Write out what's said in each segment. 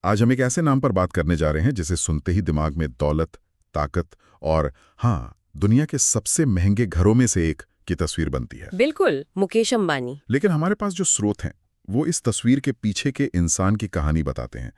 आज हम एक ऐसे नाम पर बात करने जा रहे हैं जिसे सुनते ही दिमाग में दौलत, ताकत और हाँ, दुनिया के सबसे महंगे घरों में से एक की तस्वीर बनती है। बिल्कुल, मुकेश अंबानी। लेकिन हमारे पास जो स्रोत हैं, वो इस तस्वीर के पीछे के इंसान की कहानी बताते हैं।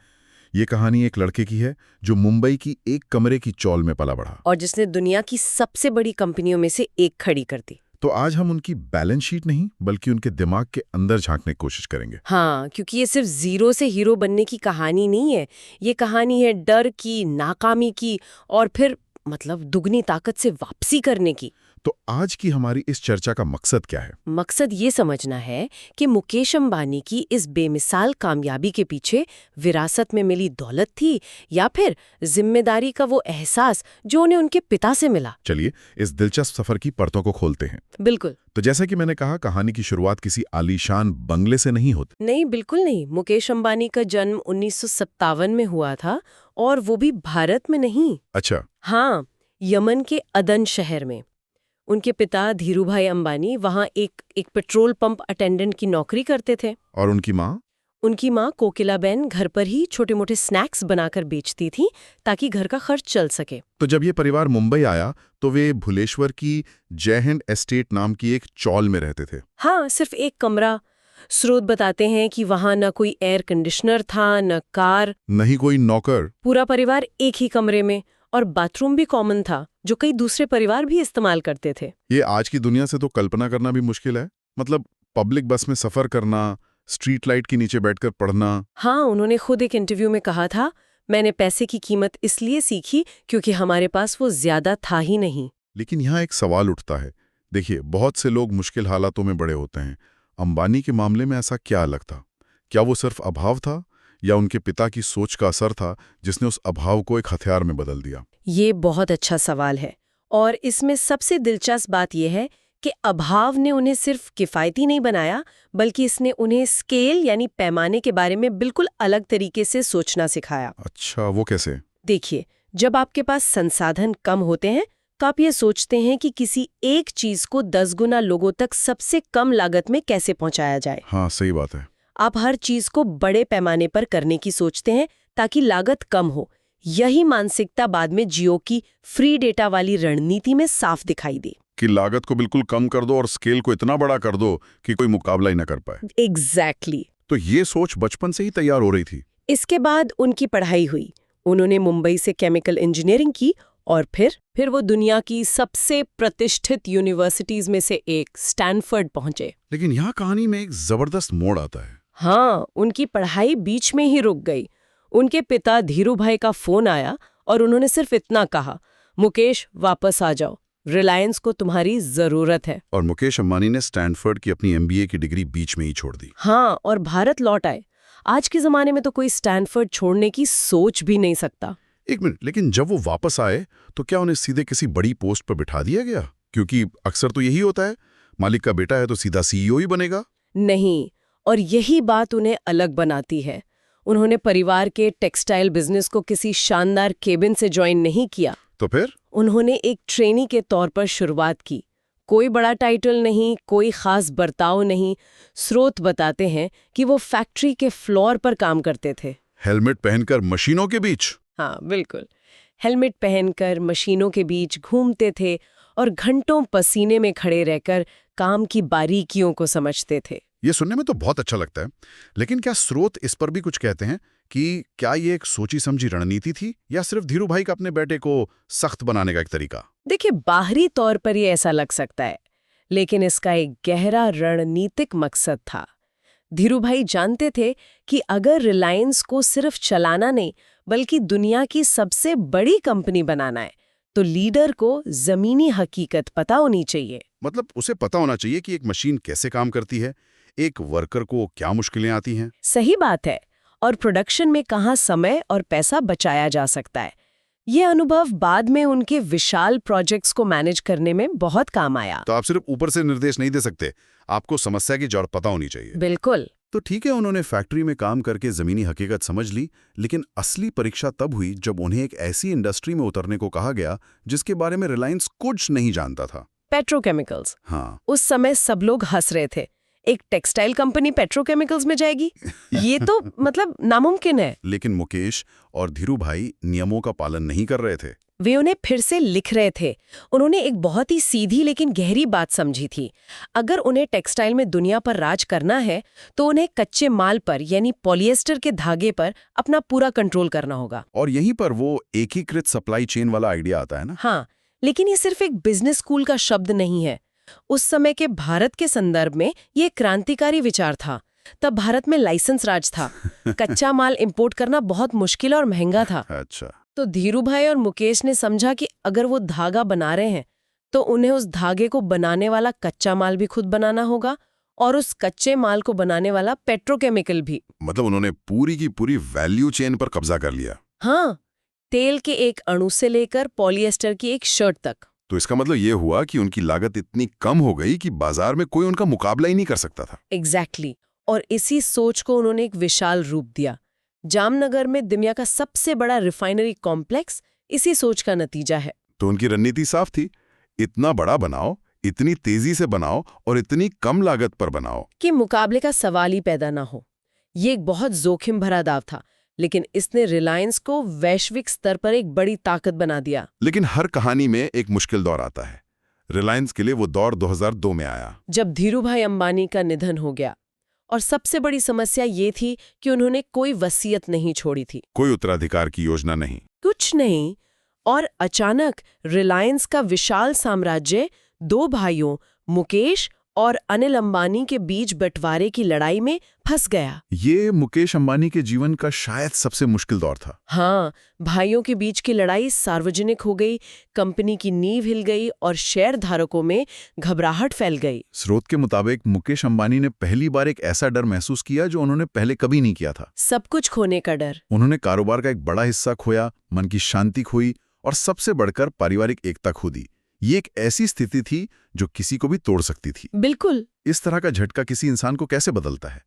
ये कहानी एक लड़के की है जो मुंबई की एक कमरे की चौल में पला बढ़ा। और जिसने दुनिया की सबसे बड़ी कंपनियों में से एक खड़ी कर दी। तो आज हम उनकी बैलेंस शीट नहीं बल्कि उनके दिमाग के अंदर झांकने की कोशिश करेंगे। हाँ, क्योंकि ये सिर्फ जीरो से हीरो बनने की कहानी नहीं है। ये कहानी है डर की, नाकामी की और फिर दुगनी ताकत से वापसी करने की। तो आज की हमारी इस चर्चा का मकसद क्या है? मकसद ये समझना है कि मुकेश अंबानी की इस बेमिसाल कामयाबी के पीछे विरासत में मिली दौलत थी या फिर जिम्मेदारी का वो एहसास जो उन्हें उनके पिता से मिला। चलिए इस दिलचस्प सफर की परतों को खोलते हैं। बिल्कुल। तो जैसा कि मैंने कहा, कहानी की शुरुआत किसी आलीशान बंगले से नहीं होती। नहीं, बिल्कुल नहीं। मुकेश अंबानी का जन्म 1957 में हुआ था और वो भी भारत में नहीं। अच्छा। हाँ, यमन के अदन शहर में। उनके पिता धीरूभाई अंबानी वहाँ एक पेट्रोल पंप अटेंडेंट की नौकरी करते थे। और उनकी माँ? उनकी माँ कोकिलाबेन घर पर ही छोटे मोटे स्नैक्स बनाकर बेचती थी ताकि घर का खर्च चल सके। तो जब ये परिवार मुंबई आया तो वे भुलेश्वर की जय हिंद एस्टेट नाम की एक चौल में रहते थे। हाँ, सिर्फ एक कमरा। स्रोत बताते हैं कि वहाँ न कोई एयर कंडीशनर था, न कार, नहीं कोई नौकर। पूरा परिवार एक ही कमरे में, और बाथरूम भी कॉमन था जो कई दूसरे परिवार भी इस्तेमाल करते थे। ये आज की दुनिया से तो कल्पना करना भी मुश्किल है। पब्लिक बस में सफर करना, स्ट्रीट लाइट के नीचे बैठकर पढ़ना। हाँ, उन्होंने खुद एक इंटरव्यू में कहा था, मैंने पैसे की कीमत इसलिए सीखी क्योंकि हमारे पास वो ज्यादा था ही नहीं। लेकिन यहाँ एक सवाल उठता है। देखिए, बहुत से लोग मुश्किल हालातों में बड़े होते हैं। अंबानी के मामले में ऐसा क्या अलग था? क्या वो सिर्फ अभाव था या उनके पिता की सोच का असर था जिसने उस अभाव को एक हथियार में बदल दिया? ये बहुत अच्छा सवाल है और इसमें सबसे दिलचस्प बात यह है कि अभाव ने उन्हें सिर्फ किफ़ायती नहीं बनाया, बल्कि इसने उन्हें स्केल यानी पैमाने के बारे में बिल्कुल अलग तरीके से सोचना सिखाया। अच्छा, वो कैसे? देखिए, जब आपके पास संसाधन कम होते हैं तो आप ये सोचते हैं कि किसी एक चीज को 10 गुना लोगों तक सबसे कम लागत में कैसे पहुंचाया जाए। हाँ, सही बात है। आप हर चीज को बड़े पैमाने पर करने की सोचते हैं ताकि लागत कम हो। यही मानसिकता बाद में जियो की फ्री डेटा वाली रणनीति में साफ दिखाई दी कि लागत को बिल्कुल कम कर दो और स्केल को इतना बड़ा कर दो कि कोई मुकाबला ही ना कर पाए। एग्जैक्टली। तो ये सोच बचपन से ही तैयार हो रही थी। इसके बाद उनकी पढ़ाई हुई। उन्होंने मुंबई से केमिकल इंजीनियरिंग की और फिर वो दुनिया की सबसे प्रतिष्ठित यूनिवर्सिटीज में से एक स्टैनफोर्ड पहुंचे। लेकिन यहाँ कहानी में एक जबरदस्त मोड़ आता है। हाँ, उनकी पढ़ाई बीच में ही रुक गई। उनके पिता धीरूभाई का फोन आया और उन्होंने सिर्फ इतना कहा, मुकेश वापस आ जाओ, रिलायंस को तुम्हारी जरूरत है। और मुकेश अंबानी ने स्टैनफोर्ड की अपनी एमबीए की डिग्री बीच में ही छोड़ दी। हाँ, और भारत लौट आए। आज के जमाने में तो कोई स्टैनफोर्ड छोड़ने की सोच भी नहीं सकता। एक मिनट, लेकिन जब वो वापस आए तो क्या उन्हें सीधे किसी बड़ी पोस्ट पर बिठा दिया गया? क्योंकि अक्सर तो यही होता है, मालिक का बेटा है तो सीधा सीईओ ही बनेगा। नहीं, और यही बात उन्हें अलग बनाती है। उन्होंने परिवार के टेक्सटाइल बिजनेस को किसी शानदार केबिन से ज्वाइन नहीं किया। तो फिर उन्होंने एक ट्रेनी के तौर पर शुरुआत की। कोई बड़ा टाइटल नहीं, कोई खास बर्ताव नहीं। स्रोत बताते हैं कि वो फैक्ट्री के फ्लोर पर काम करते थे। हेलमेट पहनकर मशीनों के बीच? हाँ, बिल्कुल। हेलमेट पहनकर मशीनों के बीच घूमते थे और घंटों पसीने में खड़े रहकर काम की बारीकियों को समझते थे। ये सुनने में तो बहुत अच्छा लगता है, लेकिन क्या स्रोत इस पर भी कुछ कहते हैं कि क्या ये एक सोची समझी रणनीति थी या सिर्फ धीरूभाई का अपने बेटे को सख्त बनाने का एक तरीका? देखिए, बाहरी तौर पर ये ऐसा लग सकता है, लेकिन इसका एक गहरा रणनीतिक मकसद था। धीरूभाई जानते थे कि अगर रिलायंस को सिर्फ चलाना नहीं बल्कि दुनिया की सबसे बड़ी कंपनी बनाना है तो लीडर को जमीनी हकीकत पता होनी चाहिए। उसे पता होना चाहिए कि एक मशीन कैसे काम करती है, एक वर्कर को क्या मुश्किलें आती हैं। सही बात है। और प्रोडक्शन में कहाँ समय और पैसा बचाया जा सकता है। ये अनुभव बाद में उनके विशाल प्रोजेक्ट्स को मैनेज करने में बहुत काम आया। तो आप सिर्फ ऊपर से निर्देश नहीं दे सकते, आपको समस्या की जड़ पता होनी चाहिए। बिल्कुल। तो ठीक है, उन्होंने फैक्ट्री में काम करके जमीनी हकीकत समझ ली, लेकिन असली परीक्षा तब हुई जब उन्हें एक ऐसी इंडस्ट्री में उतरने को कहा गया जिसके बारे में रिलायंस कुछ नहीं जानता था। पेट्रोकेमिकल्स। हाँ। उस समय सब लोग हंस रहे थे। एक टेक्सटाइल कंपनी पेट्रोकेमिकल्स में जाएगी? ये तो मतलब नामुमकिन है। लेकिन मुकेश और धीरू भाई नियमों का पालन नहीं कर रहे थे। वे उन्हें फिर से लिख रहे थे। उन्होंने एक बहुत ही सीधी लेकिन गहरी बात समझी थी। अगर उन्हें टेक्सटाइल में दुनिया पर राज करना है तो उन्हें कच्चे माल पर यानी पॉलिएस्टर के धागे पर अपना पूरा कंट्रोल करना होगा। और यहीं पर वो एकीकृत सप्लाई चेन वाला आइडिया आता है ना। हाँ, लेकिन ये सिर्फ एक बिजनेस स्कूल का शब्द नहीं है। उस समय के भारत के संदर्भ में ये क्रांतिकारी विचार था। तब भारत में लाइसेंस राज था। कच्चा माल इंपोर्ट करना बहुत मुश्किल और महंगा था। अच्छा। तो धीरू भाई और मुकेश ने समझा कि अगर वो धागा बना रहे हैं तो उन्हें उस धागे को बनाने वाला कच्चा माल भी खुद बनाना होगा और उस कच्चे माल को बनाने वाला पेट्रोकेमिकल भी। मतलब उन्होंने पूरी की पूरी वैल्यू चेन पर कब्जा कर लिया। हाँ, तेल के एक अणु से लेकर पॉलिएस्टर की एक शर्ट तक। तो इसका मतलब ये हुआ कि उनकी लागत इतनी कम हो गई कि बाजार में कोई उनका मुकाबला ही नहीं कर सकता था। एग्जैक्टली। और इसी सोच को उन्होंने एक विशाल रूप दिया। जामनगर में दुनिया का सबसे बड़ा रिफाइनरी कॉम्प्लेक्स इसी सोच का नतीजा है। तो उनकी रणनीति साफ थी, इतना बड़ा बनाओ, इतनी तेजी से बनाओ और इतनी कम लागत पर बनाओ कि मुकाबले का सवाल ही पैदा ना हो। ये एक बहुत जोखिम भरा दाव था, लेकिन इसने रिलायंस को वैश्विक स्तर पर एक बड़ी ताकत बना दिया। लेकिन हर कहानी में एक मुश्किल दौर आता है। रिलायंस के लिए वो दौर 2002 में आया, जब धीरूभाई अंबानी का निधन हो गया। और सबसे बड़ी समस्या ये थी कि उन्होंने कोई वसीयत नहीं छोड़ी थी, कोई उत्तराधिकार की योजना नहीं, कुछ नहीं। और अचानक रिलायंस का विशाल साम्राज्य दो भाइयों मुकेश और अनिल अंबानी के बीच बंटवारे की लड़ाई में फंस गया। ये मुकेश अंबानी के जीवन का शायद सबसे मुश्किल दौर था। हाँ, भाइयों के बीच की लड़ाई सार्वजनिक हो गई, कंपनी की नींव हिल गई और शेयर धारकों में घबराहट फैल गई। स्रोत के मुताबिक मुकेश अंबानी ने पहली बार एक ऐसा डर महसूस किया जो उन्होंने पहले कभी नहीं किया था। सब कुछ खोने का डर। उन्होंने कारोबार का एक बड़ा हिस्सा खोया, मन की शांति खोई और सबसे बढ़कर पारिवारिक एकता खो दी। ये एक ऐसी स्थिति थी जो किसी को भी तोड़ सकती थी। बिल्कुल। इस तरह का झटका किसी इंसान को कैसे बदलता है?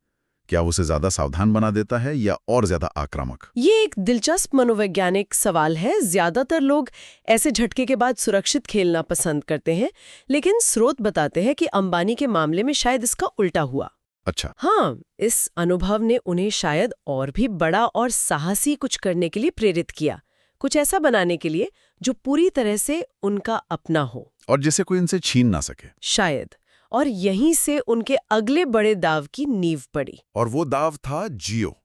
क्या उसे ज्यादा सावधान बना देता है या और ज्यादा आक्रामक? ये एक दिलचस्प मनोवैज्ञानिक सवाल है। ज्यादातर लोग ऐसे झटके के बाद सुरक्षित खेलना पसंद करते हैं, लेकिन स्रोत बताते हैं कि अंबानी के मामले में शायद इसका उल्टा हुआ। अच्छा। हाँ, इस अनुभव ने उन्हें शायद और भी बड़ा और साहसी कुछ करने के लिए प्रेरित किया, कुछ ऐसा बनाने के लिए जो पूरी तरह से उनका अपना हो और जिसे कोई इनसे छीन ना सके, शायद। और यहीं से उनके अगले बड़े दाव की नींव पड़ी। और वो दाव था जियो,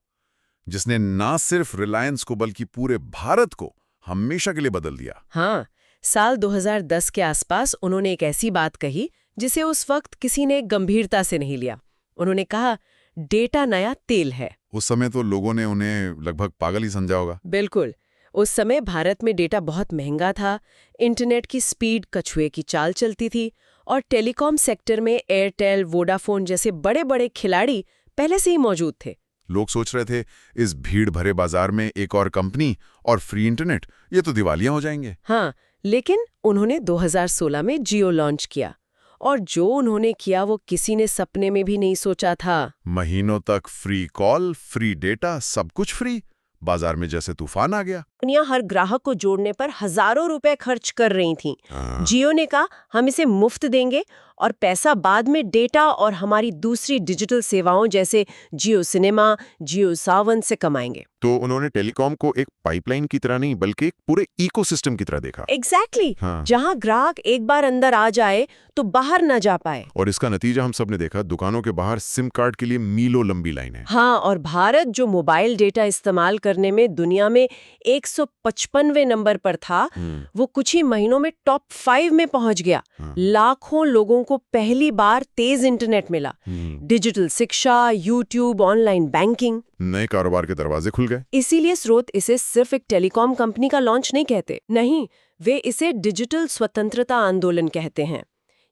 जिसने ना सिर्फ रिलायंस को बल्कि पूरे भारत को हमेशा के लिए बदल दिया। हाँ, साल 2010 के आसपास उन्होंने एक ऐसी बात कही जिसे उस वक्त किसी ने गंभीरता से नहीं लिया। उन्होंने कहा, डेटा नया तेल है। उस समय तो लोगों ने उन्हें लगभग पागल ही समझा होगा। बिल्कुल। उस समय भारत में डेटा बहुत महंगा था, इंटरनेट की स्पीड कछुए की चाल चलती थी और टेलीकॉम सेक्टर में एयरटेल, वोडाफोन जैसे बड़े-बड़े खिलाड़ी पहले से ही मौजूद थे। लोग सोच रहे थे, इस भीड़ भरे बाजार में एक और कंपनी और फ्री इंटरनेट, ये तो दिवालियां हो जाएंगे। हाँ, लेकिन उन्होंने 2016 में जियो लॉन्च किया और जो उन्होंने किया वो किसी ने सपने में भी नहीं सोचा था। महीनों तक फ्री कॉल, फ्री डेटा, सब कुछ फ्री। बाजार में जैसे तूफान आ गया। दुनिया हर ग्राहक को जोड़ने पर हजारों रुपए खर्च कर रही थी। जियो ने कहा, हम इसे मुफ्त देंगे और पैसा बाद में डेटा और हमारी दूसरी डिजिटल सेवाओं जैसे जियो सिनेमा, जियो सावन से कमाएंगे। तो उन्होंने टेलीकॉम को एक पाइपलाइन की तरह नहीं बल्कि एक पूरे इकोसिस्टम की तरह देखा। एग्जैक्टली। हाँ। जहां ग्राहक एक बार अंदर आ जाए तो बाहर न जा पाए। और इसका नतीजा हम सब ने देखा, दुकानों के बाहर सिम कार्ड के लिए मीलों लंबी लाइन है। हाँ, और भारत जो मोबाइल डेटा इस्तेमाल करने में दुनिया में 155वें नंबर पर था, वो कुछ ही महीनों में टॉप 5 में पहुंच गया। लाखों लोगों को पहली बार तेज इंटरनेट मिला। डिजिटल शिक्षा, यूट्यूब, ऑनलाइन बैंकिंग, नए कारोबार के दरवाजे खुल गए। इसीलिए स्रोत इसे सिर्फ एक टेलीकॉम कंपनी का लॉन्च नहीं कहते। नहीं, वे इसे डिजिटल स्वतंत्रता आंदोलन कहते हैं।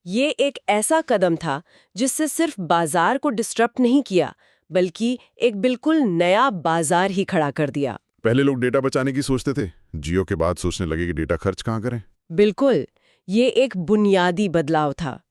ये एक ऐसा कदम था जिससे सिर्फ बाजार को डिस्टर्ब नहीं किया, बल्कि एक बिल्कुल नया बाजार ही खड़ा कर दिया। पहले लोग डेटा बचाने की सोचते थे, जियो के बाद सोचने लगे कि डेटा खर्च कहाँ करें। बिल्कुल, ये एक बुनियादी बदलाव था।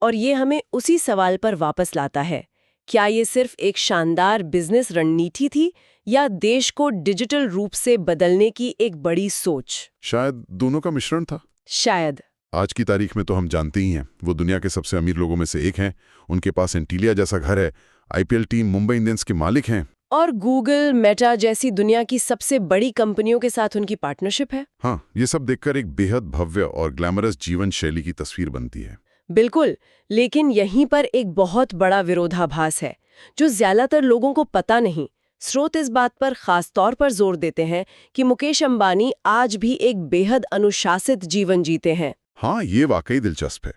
और ये हमें उसी सवाल पर वापस लाता है, क्या ये सिर्फ एक शानदार बिजनेस रणनीति थी या देश को डिजिटल रूप से बदलने की एक बड़ी सोच? शायद दोनों का मिश्रण था। शायद। आज की तारीख में तो हम जानते ही हैं, वो दुनिया के सबसे अमीर लोगों में से एक हैं। उनके पास एंटीलिया जैसा घर है, आईपीएल टीम मुंबई इंडियंस के मालिक हैं। और गूगल, मेटा जैसी दुनिया की सबसे बड़ी कंपनियों के साथ उनकी पार्टनरशिप है। हाँ, ये सब देखकर एक बेहद भव्य और ग्लैमरस जीवन शैली की तस्वीर बनती है। बिल्कुल, लेकिन यहीं पर एक बहुत बड़ा विरोधाभास है जो ज्यादातर लोगों को पता नहीं। स्रोत इस बात पर खास तौर पर जोर देते हैं कि मुकेश अंबानी आज भी एक बेहद अनुशासित जीवन जीते हैं। हाँ, ये वाकई दिलचस्प है।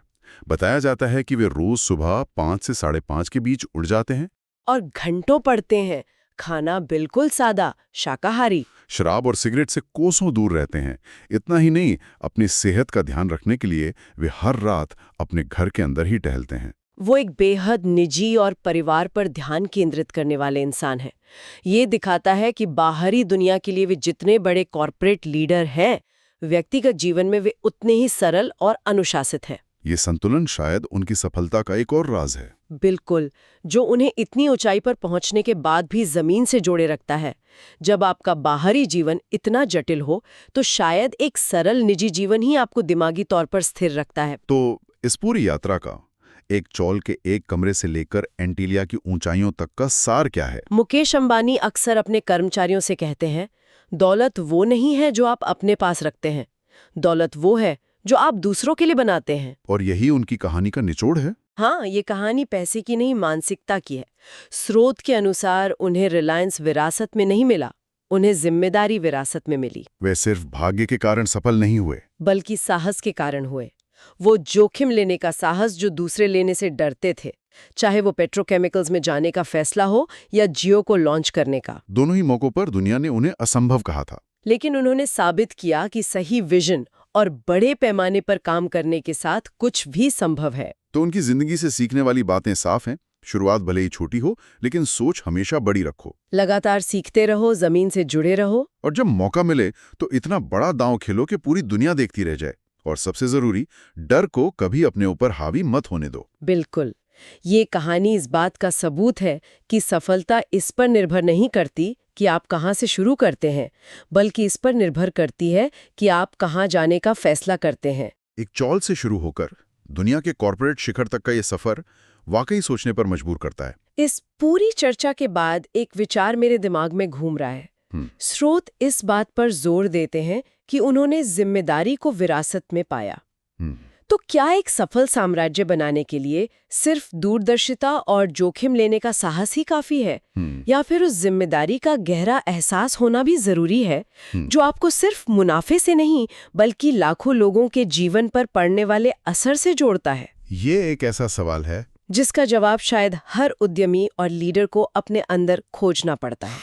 बताया जाता है कि वे रोज सुबह 5 से 5:30 के बीच उठ जाते हैं और घंटों पढ़ते हैं, खाना बिल्कुल सादा, शाकाहारी। शराब और सिगरेट से कोसों दूर रहते हैं। इतना ही नहीं, अपनी सेहत का ध्यान रखने के लिए वे हर रात अपने घर के अंदर ही टहलते हैं। वो एक बेहद निजी और परिवार पर ध्यान केंद्रित करने वाले इंसान हैं। ये दिखाता है कि बाहरी दुनिया के लिए वे जितने बड़े कॉर्पोरेट लीडर हैं, व्यक्तिगत जीवन में वे उतने ही सरल और अनुशासित हैं। ये संतुलन शायद उनकी सफलता का एक और राज है। बिल्कुल, जो उन्हें इतनी ऊंचाई पर पहुंचने के बाद भी जमीन से जोड़े रखता है। जब आपका बाहरी जीवन इतना जटिल हो, तो शायद एक सरल निजी जीवन ही आपको दिमागी तौर पर स्थिर रखता है। तो इस पूरी यात्रा का एक चौल के एक कमरे से लेकर एंटीलिया की ऊंचाइयों तक का सार क्या है? मुकेश अंबानी अक्सर अपने कर्मचारियों से कहते हैं, दौलत वो नहीं है जो आप अपने पास रखते हैं, दौलत वो है जो आप दूसरों के लिए बनाते हैं। और यही उनकी कहानी का निचोड़ है। हाँ, ये कहानी पैसे की नहीं, मानसिकता की है। स्रोत के अनुसार उन्हें रिलायंस विरासत में नहीं मिला, उन्हें जिम्मेदारी विरासत में मिली। वे सिर्फ भाग्य के कारण सफल नहीं हुए, बल्कि साहस के कारण हुए। वो जोखिम लेने का साहस जो दूसरे लेने से डरते थे, चाहे वो पेट्रोकेमिकल्स में जाने का फैसला हो या जियो को लॉन्च करने का। दोनों ही मौकों पर दुनिया ने उन्हें असंभव कहा था। लेकिन उन्होंने साबित किया कि सही विजन और बड़े पैमाने पर काम करने के साथ कुछ भी संभव है। तो उनकी जिंदगी से सीखने वाली बातें साफ हैं। शुरुआत भले ही छोटी हो, लेकिन सोच हमेशा बड़ी रखो। लगातार सीखते रहो, जमीन से जुड़े रहो। और जब मौका मिले तो इतना बड़ा दांव खेलो कि पूरी दुनिया देखती रह जाए। और सबसे जरूरी, डर को कभी अपने ऊपर हावी मत होने दो। बिल्कुल, ये कहानी इस बात का सबूत है कि सफलता इस पर निर्भर नहीं करती कि आप कहाँ से शुरू करते हैं, बल्कि इस पर निर्भर करती है कि आप कहाँ जाने का फैसला करते हैं। एक चौल से शुरू होकर दुनिया के कॉर्पोरेट शिखर तक का ये सफर वाकई सोचने पर मजबूर करता है। इस पूरी चर्चा के बाद एक विचार मेरे दिमाग में घूम रहा है। स्रोत इस बात पर जोर देते हैं कि उन्होंने जिम्मेदारी को विरासत में पाया। तो क्या एक सफल साम्राज्य बनाने के लिए सिर्फ दूरदर्शिता और जोखिम लेने का साहस ही काफी है, या फिर उस जिम्मेदारी का गहरा एहसास होना भी जरूरी है जो आपको सिर्फ मुनाफे से नहीं बल्कि लाखों लोगों के जीवन पर पड़ने वाले असर से जोड़ता है? ये एक ऐसा सवाल है जिसका जवाब शायद हर उद्यमी और लीडर को अपने अंदर खोजना पड़ता है।